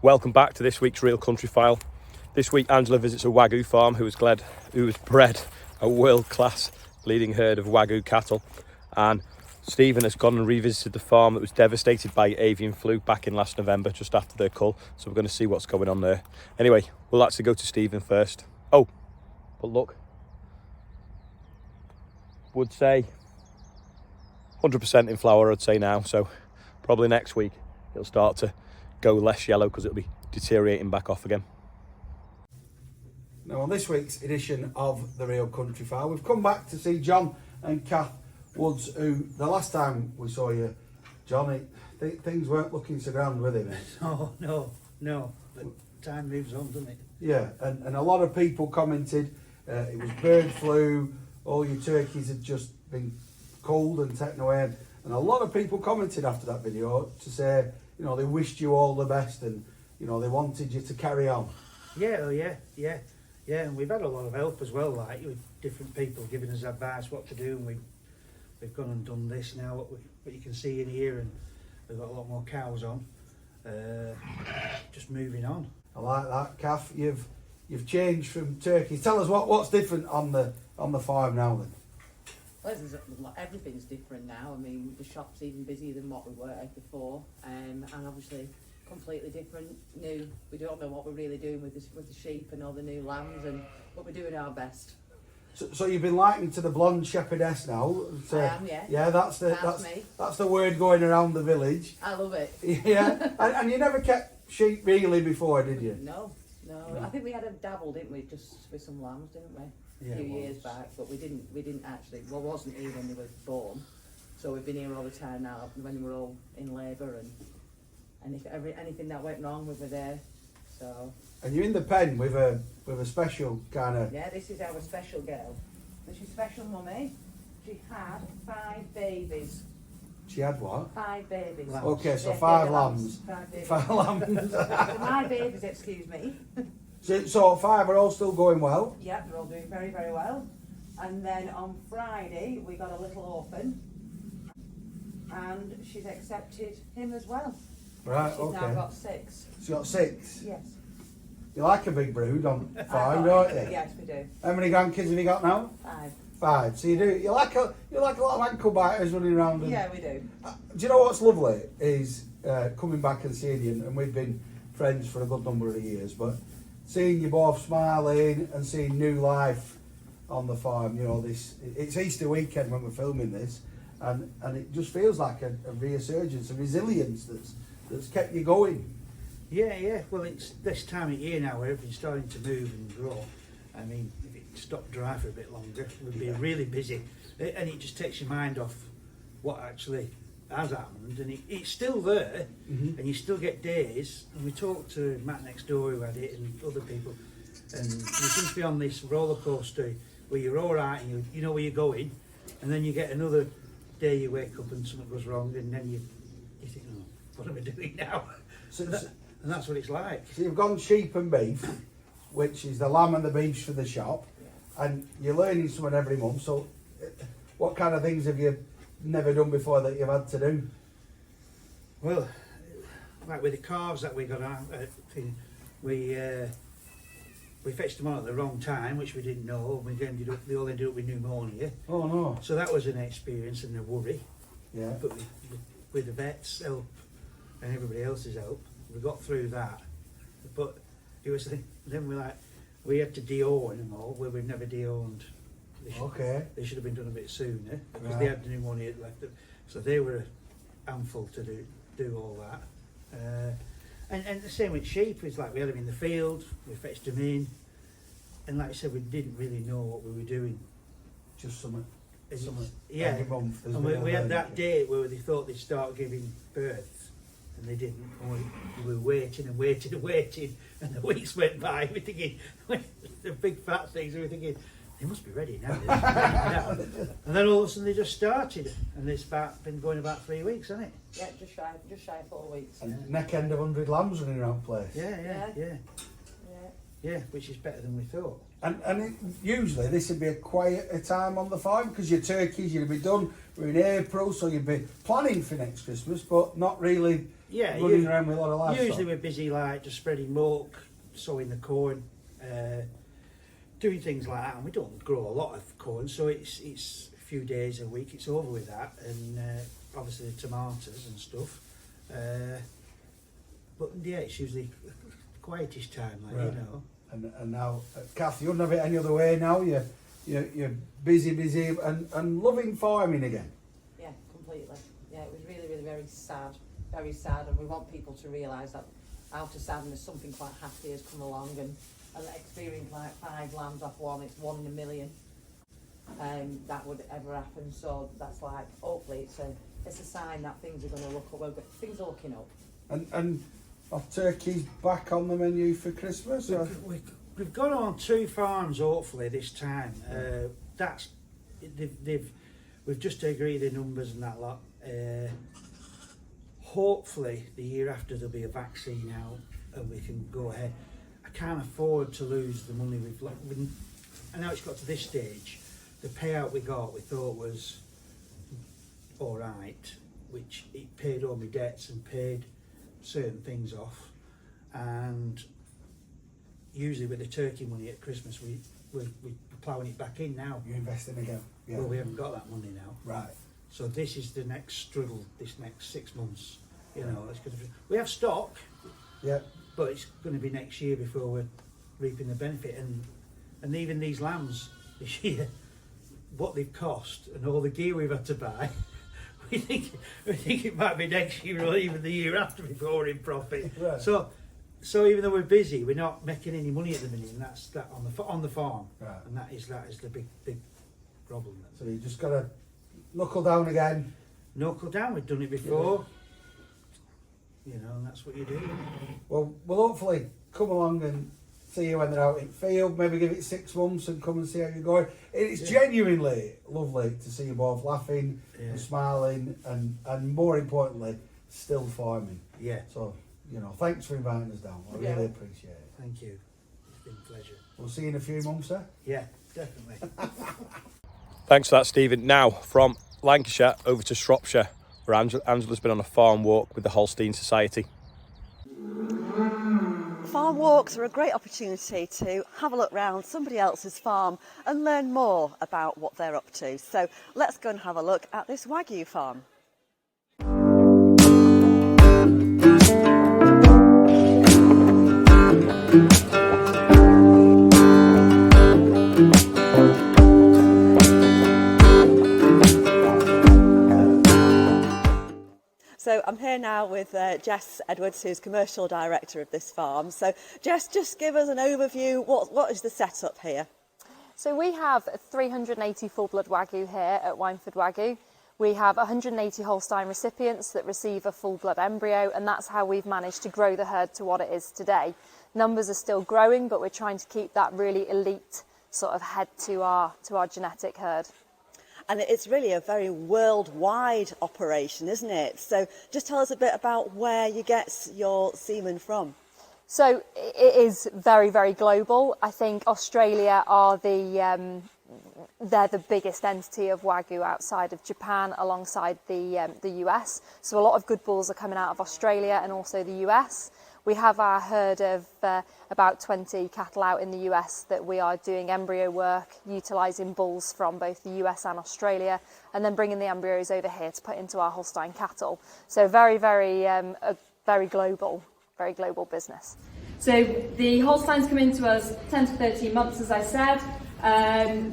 Welcome back to this week's Real Country File. This week Angela visits a Wagyu farm who has bred a world-class bleeding herd of Wagyu cattle, and Stephen has gone and revisited the farm that was devastated by avian flu back in last November, just after their cull, so we're going to see what's going on there. Anyway, we'll actually go to Stephen first. Oh, but look, would say 100% in flower, I'd say now, so probably next week it'll start to go less yellow because it'll be deteriorating back off again. Now on this week's edition of the Real Country File, we've come back to see John and Cath Woods, who the last time we saw you, John, things weren't looking so grand, were they, mate? No, but time moves on, doesn't it? Yeah, and a lot of people commented it was bird flu, all your turkeys had just been culled and taken away, and a lot of people commented after that video to say, you know, they wished you all the best and, you know, they wanted you to carry on. Yeah, and we've had a lot of help as well, like with different people giving us advice what to do, and we've gone and done this now, what you can see in here, and we've got a lot more cows on, just moving on. I like that, Cath. You've changed from turkeys. Tell us what's different on the farm now then. Well, everything's different now. I mean, the shop's even busier than what we were before, and obviously completely different. New. We don't know what we're really doing with the sheep and all the new lambs, but we're doing our best. So you've been likened to the blonde shepherdess now. I am, yeah. Yeah, that's me. That's the word going around the village. I love it. Yeah, and you never kept sheep really before, did you? No. I think we had a dabble, didn't we, just with some lambs, didn't we? Yeah, a few years back, but we didn't actually. Well, wasn't here when they were born, so we've been here all the time now. When they were all in labour, and if anything that went wrong, we were there. So. And you're in the pen with a special kind of. Yeah, this is our special girl. This is special mummy. She had 5 babies. She had what? 5 babies. Lambs. Okay, so Yeah, 5 baby lambs. 5 babies. 5 lambs. So my babies, excuse me. So 5 are all still going well. Yeah, they're all doing very, very well. And then on Friday, we got a little orphan, and she's accepted him as well. Right, She's okay. now got 6. She's got 6. Yes. You like a big brood on farm, don't you? Yes, we do. How many grandkids have you got now? 5. 5. So you like a lot of ankle biters running around. And, Yeah, we do. do you know what's lovely is coming back and seeing you, and we've been friends for a good number of years, but seeing you both smiling and seeing new life on the farm. You know, it's Easter weekend when we're filming this, and it just feels like a resurgence, a resilience that's kept you going. Yeah. Well, it's this time of year now where everything's starting to move and grow. I mean, if it stopped dry for a bit longer, we'd be really busy, and it just takes your mind off what actually has happened, and it's still there, and you still get days. And we talked to Matt next door who had it, and other people, and you seem to be on this roller coaster where you're all right and you know where you're going, and then you get another day you wake up and something goes wrong, and then you think, oh, what am I doing now? And that's what it's like. So you've gone sheep and beef, which is the lamb and the beef for the shop, and you're learning something every month. So what kind of things have you never done before that you've had to do? Well, like with the calves that we got out, we fetched them on at the wrong time, which we didn't know. They all ended up with pneumonia. Oh no. So that was an experience and a worry. Yeah. But with the vet's help and everybody else's help, we got through that. But it was then we had to deorn them all, where we've never deorned. They should have been done a bit sooner because they had pneumonia left. So they were a handful to do all that. And the same with sheep. It's like we had them in the field, we fetched them in, and like I said, we didn't really know what we were doing. Just something. Yeah. Every month. And we had that day where they thought they'd start giving birth, and they didn't. And we were waiting, and the weeks went by. We're thinking, the big fat things, we were thinking, they must be ready now. And then all of a sudden they just started, and it's been going about 3 weeks, hasn't it? Yeah, just shy of 4 weeks. And neck end of 100 lambs running around place. Yeah, which is better than we thought. Usually this would be a quieter time on the farm because your turkeys, you'd be done. We're in April, so you'd be planning for next Christmas, but not really running around with a lot of livestock. Usually we're busy like just spreading milk, sowing the corn, doing things like that, and we don't grow a lot of corn, so it's a few days a week, it's over with that, and obviously the tomatoes and stuff. But yeah, it's usually the quietest time, like, you know. And now, Kath, you wouldn't have it any other way now. You're busy and loving farming again. Yeah, completely. Yeah, it was really very sad, and we want people to realise that out of sadness something quite happy has come along, and experience like 5 lambs off one, it's 1 in a million. That would ever happen. So that's like, hopefully it's a sign that things are going to look up. Well, things are looking up. And are turkeys back on the menu for Christmas? We've gone on 2 farms hopefully this time. We've just agreed the numbers and that lot. Hopefully the year after there'll be a vaccine out and we can go ahead. I can't afford to lose the money we've lost. I know it's got to this stage. The payout we thought was all right, which it paid all my debts and paid certain things off, and usually with the turkey money at Christmas we're ploughing it back in now. You're investing again? Yeah. Well, we haven't got that money now. Right. So this is the next struggle, this next 6 months. You know, it's gonna be, we have stock, but it's going to be next year before we're reaping the benefit. And even these lambs this year, what they've cost and all the gear we've had to buy, we think it might be next year or even the year after before we're in profit. Right. So even though we're busy, we're not making any money at the minute, and that's that on the farm. Right. And that is the big problem. So you just got to knuckle down again. Knuckle down. We've done it before. You know, and that's what you do. Well, we'll hopefully come along and see you when they're out in field. Maybe give it 6 months and come and see how you're going. It's genuinely lovely to see you both laughing and smiling, and more importantly, still farming. Yeah. So, you know, thanks for inviting us down. I really appreciate it. Thank you. It's been a pleasure. We'll see you in a few months, sir. Yeah, definitely. Thanks for that, Stephen. Now, from Lancashire over to Shropshire, where Angela's been on a farm walk with the Holstein Society. Farm walks are a great opportunity to have a look round somebody else's farm and learn more about what they're up to. So let's go and have a look at this Wagyu farm. So I'm here now with Jess Edwards, who's commercial director of this farm. So Jess, just give us an overview. What is the setup here? So we have 380 full-blood Wagyu here at Wyndford Wagyu. We have 180 Holstein recipients that receive a full-blood embryo, and that's how we've managed to grow the herd to what it is today. Numbers are still growing, but we're trying to keep that really elite sort of head to our genetic herd. And it's really a very worldwide operation, isn't it? So just tell us a bit about where you get your semen from. So it is very, very global. I think Australia are they're the biggest entity of Wagyu outside of Japan, alongside the US. So a lot of good bulls are coming out of Australia and also the US. We have our herd of about 20 cattle out in the US that we are doing embryo work, utilising bulls from both the US and Australia, and then bringing the embryos over here to put into our Holstein cattle. So very, very, very global business. So the Holsteins come into us 10 to 13 months, as I said.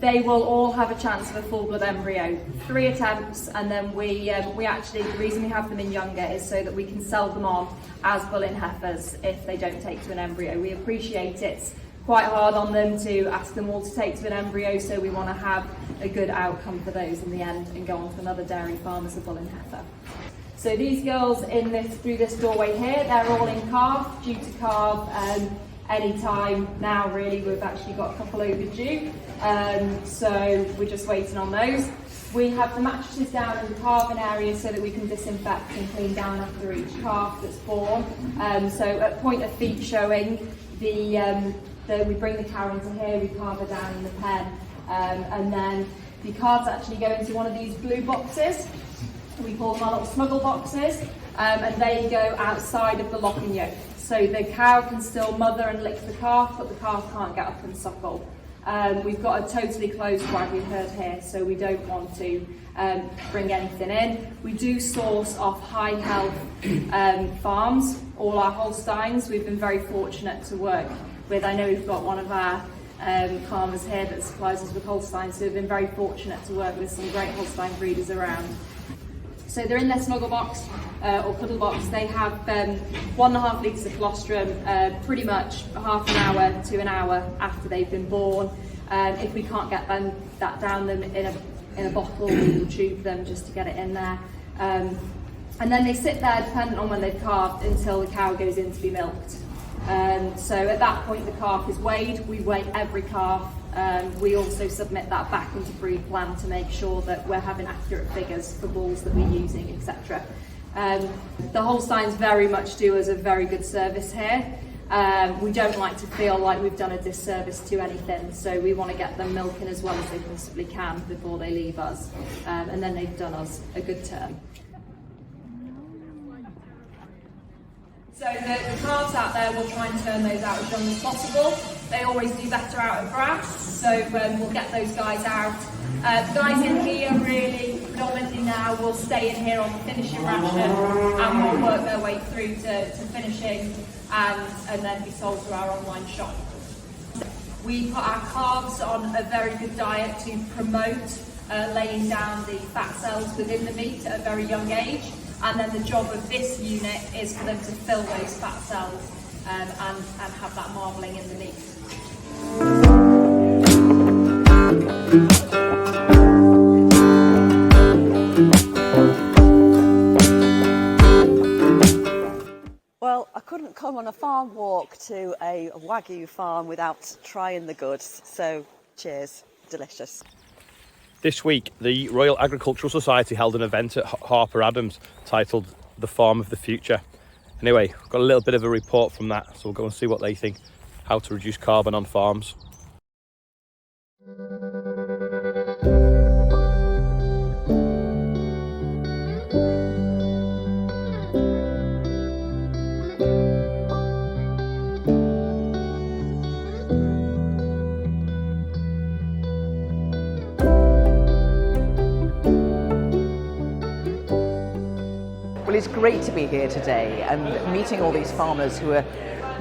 They will all have a chance of a full-blood embryo. 3 attempts, and then we actually, the reason we have them in younger is so that we can sell them on as bull-in heifers if they don't take to an embryo. We appreciate it's quite hard on them to ask them all to take to an embryo, so we want to have a good outcome for those in the end and go on to another dairy farm as a bull-in heifer. So these girls through this doorway here, they're all in calf, due to calve any time now really. We've actually got a couple overdue, so we're just waiting on those. We have the mattresses down in the calving area so that we can disinfect and clean down after each calf that's born. So at point of feet showing, the we bring the cow into here, we carve her down in the pen, and then the calves actually go into one of these blue boxes. We call them our little smuggle boxes, and they go outside of the lock and yoke. So the cow can still mother and lick the calf, but the calf can't get up and suckle. We've got a totally closed Wagyu herd here, so we don't want to bring anything in. We do source off high health farms, all our Holsteins. We've been very fortunate to work with, I know we've got one of our farmers here that supplies us with Holsteins, so we've been very fortunate to work with some great Holstein breeders around. So they're in their snuggle box or cuddle box. They have 1.5 litres of colostrum pretty much half an hour to an hour after they've been born. If we can't get that down them in a bottle, we will tube them just to get it in there. And then they sit there, depending on when they've calved, until the cow goes in to be milked. So at that point the calf is weighed. We weigh every calf. We also submit that back into breed plan to make sure that we're having accurate figures for bulls that we're using, etc. The Holsteins very much do us a very good service here. We don't like to feel like we've done a disservice to anything, so we want to get them milking as well as they possibly can before they leave us, and then they've done us a good turn. So the calves out there, we'll try and turn those out as young as possible. They always do better out of grass, so we'll get those guys out. The guys in here really predominantly now will stay in here on the finishing ration and will work their way through to finishing and then be sold through our online shop. We put our calves on a very good diet to promote laying down the fat cells within the meat at a very young age. And then the job of this unit is for them to fill those fat cells and have that marbling in the meat. Well, I couldn't come on a farm walk to a Wagyu farm without trying the goods, so cheers, delicious. This week, the Royal Agricultural Society held an event at Harper Adams titled The Farm of the Future. Anyway, I've got a little bit of a report from that, so we'll go and see what they think, how to reduce carbon on farms. Well, it's great to be here today and meeting all these farmers who are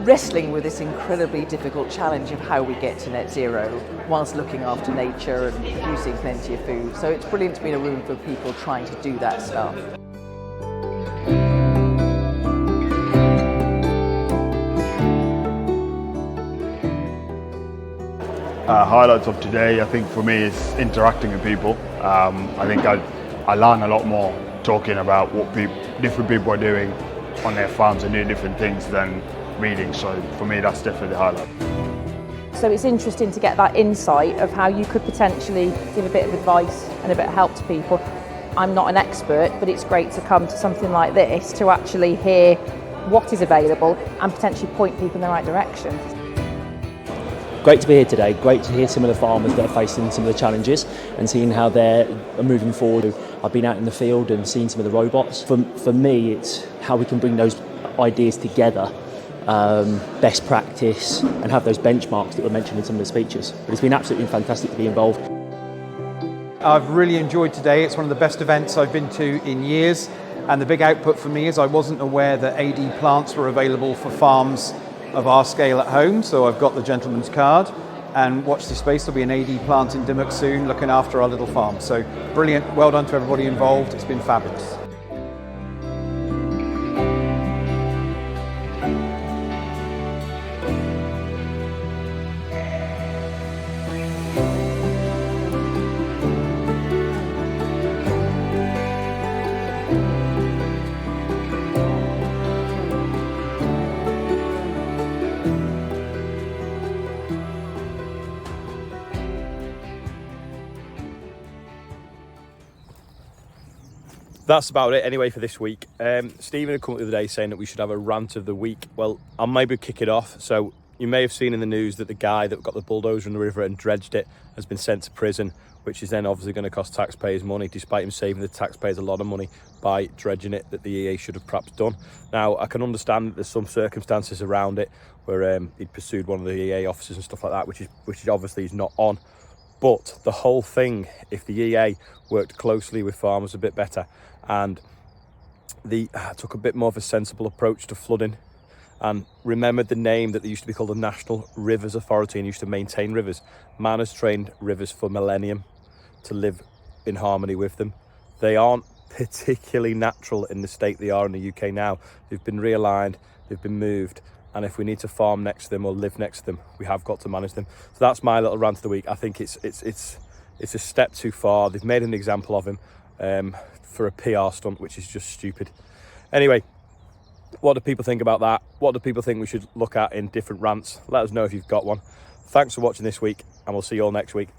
wrestling with this incredibly difficult challenge of how we get to net zero whilst looking after nature and producing plenty of food. So it's brilliant to be in a room for people trying to do that stuff. Highlights of today, I think for me, is interacting with people. I think I learn a lot more talking about what different people are doing on their farms and doing different things than reading. So for me, that's definitely the highlight. So it's interesting to get that insight of how you could potentially give a bit of advice and a bit of help to people. I'm not an expert, but it's great to come to something like this to actually hear what is available and potentially point people in the right direction. Great to be here today, great to hear some of the farmers that are facing some of the challenges and seeing how they're moving forward. I've been out in the field and seen some of the robots. For me, it's how we can bring those ideas together, best practice, and have those benchmarks that were mentioned in some of the speeches. But it's been absolutely fantastic to be involved. I've really enjoyed today. It's one of the best events I've been to in years, and the big output for me is I wasn't aware that AD plants were available for farms of our scale at home, so I've got the gentleman's card, and watch this space, there'll be an AD plant in Dimmock soon looking after our little farm. So brilliant, well done to everybody involved, it's been fabulous. That's about it anyway for this week. Stephen had come up the other day saying that we should have a rant of the week. Well, I'll maybe kick it off. So you may have seen in the news that the guy that got the bulldozer in the river and dredged it has been sent to prison, which is then obviously going to cost taxpayers money, despite him saving the taxpayers a lot of money by dredging it, that the EA should have perhaps done. Now, I can understand that there's some circumstances around it where he'd pursued one of the EA officers and stuff like that, which is obviously he's not on. But the whole thing, if the EA worked closely with farmers a bit better and took a bit more of a sensible approach to flooding, and remembered the name that they used to be called the National Rivers Authority and used to maintain rivers. Man has trained rivers for millennium to live in harmony with them. They aren't particularly natural in the state they are in the UK now. They've been realigned, they've been moved, and if we need to farm next to them or live next to them, we have got to manage them. So that's my little rant of the week. I think it's a step too far. They've made an example of him for a PR stunt, which is just stupid. Anyway, what do people think about that? What do people think we should look at in different rants? Let us know if you've got one. Thanks for watching this week, and we'll see you all next week.